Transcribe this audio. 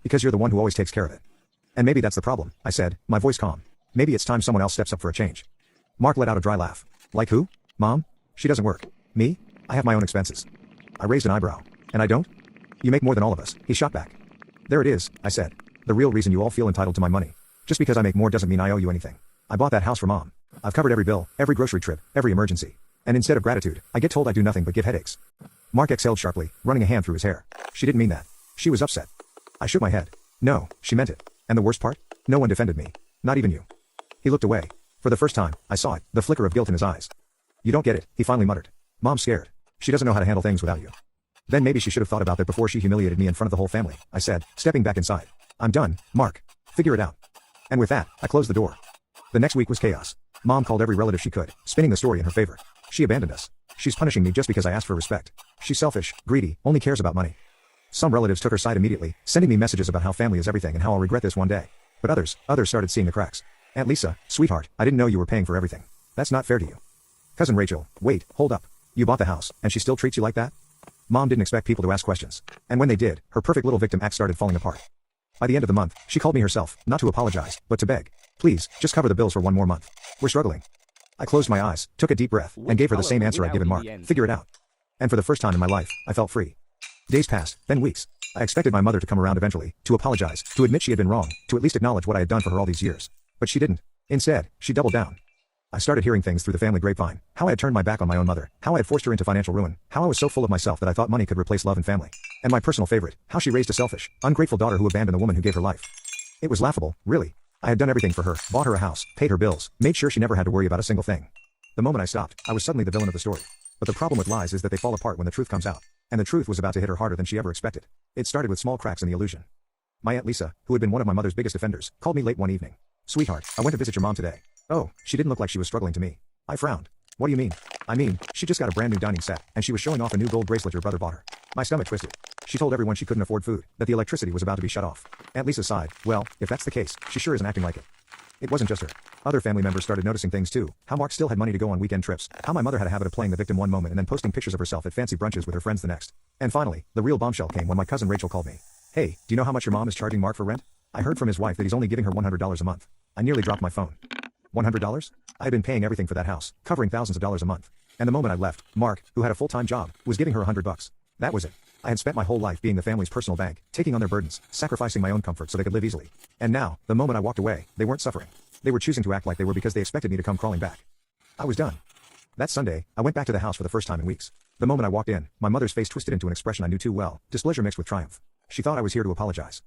Because you're the one who always takes care of it. And maybe that's the problem, I said, my voice calm. Maybe it's time someone else steps up for a change. Mark let out a dry laugh. Like who? Mom? She doesn't work. Me? I have my own expenses. I raised an eyebrow. And I don't? You make more than all of us, he shot back. There it is, I said. The real reason you all feel entitled to my money. Just because I make more doesn't mean I owe you anything. I bought that house for Mom. I've covered every bill, every grocery trip, every emergency. And instead of gratitude, I get told I do nothing but give headaches. Mark exhaled sharply, running a hand through his hair. She didn't mean that. She was upset. I shook my head. No, she meant it. And the worst part? No one defended me. Not even you. He looked away. For the first time, I saw it, the flicker of guilt in his eyes. You don't get it, he finally muttered. Mom's scared. She doesn't know how to handle things without you. Then maybe she should have thought about that before she humiliated me in front of the whole family, I said, stepping back inside. I'm done, Mark. Figure it out. And with that, I closed the door. The next week was chaos. Mom called every relative she could, spinning the story in her favor. She abandoned us. She's punishing me just because I asked for respect. She's selfish, greedy, only cares about money. Some relatives took her side immediately, sending me messages about how family is everything and how I'll regret this one day. But others started seeing the cracks. Aunt Lisa, sweetheart, I didn't know you were paying for everything. That's not fair to you. Cousin Rachel, wait, hold up. You bought the house, and she still treats you like that? Mom didn't expect people to ask questions. And when they did, her perfect little victim act started falling apart. By the end of the month, she called me herself, not to apologize, but to beg. Please, just cover the bills for one more month. We're struggling. I closed my eyes, took a deep breath, and gave her the same answer I'd given Mark. Figure it out. And for the first time in my life, I felt free. Days passed, then weeks. I expected my mother to come around eventually, to apologize, to admit she had been wrong, to at least acknowledge what I had done for her all these years. But she didn't. Instead, she doubled down. I started hearing things through the family grapevine, how I had turned my back on my own mother, how I had forced her into financial ruin, how I was so full of myself that I thought money could replace love and family. And my personal favorite, how she raised a selfish, ungrateful daughter who abandoned the woman who gave her life. It was laughable, really. I had done everything for her, bought her a house, paid her bills, made sure she never had to worry about a single thing. The moment I stopped, I was suddenly the villain of the story. But the problem with lies is that they fall apart when the truth comes out. And the truth was about to hit her harder than she ever expected. It started with small cracks in the illusion. My Aunt Lisa, who had been one of my mother's biggest offenders, called me late one evening. Sweetheart, I went to visit your mom today. Oh, she didn't look like she was struggling to me. I frowned. What do you mean? I mean, she just got a brand new dining set, and she was showing off a new gold bracelet her brother bought her. My stomach twisted. She told everyone she couldn't afford food, that the electricity was about to be shut off. Aunt Lisa sighed. Well, if that's the case, she sure isn't acting like it. It wasn't just her. Other family members started noticing things too. How Mark still had money to go on weekend trips. How my mother had a habit of playing the victim one moment and then posting pictures of herself at fancy brunches with her friends the next. And finally, the real bombshell came when my cousin Rachel called me. Hey, do you know how much your mom is charging Mark for rent? I heard from his wife that he's only giving her $100 a month. I nearly dropped my phone. $100? I had been paying everything for that house, covering thousands of dollars a month. And the moment I left, Mark, who had a full-time job, was giving her $100. That was it. I had spent my whole life being the family's personal bank, taking on their burdens, sacrificing my own comfort so they could live easily. And now, the moment I walked away, they weren't suffering. They were choosing to act like they were because they expected me to come crawling back. I was done. That Sunday, I went back to the house for the first time in weeks. The moment I walked in, my mother's face twisted into an expression I knew too well, displeasure mixed with triumph. She thought I was here to apologize.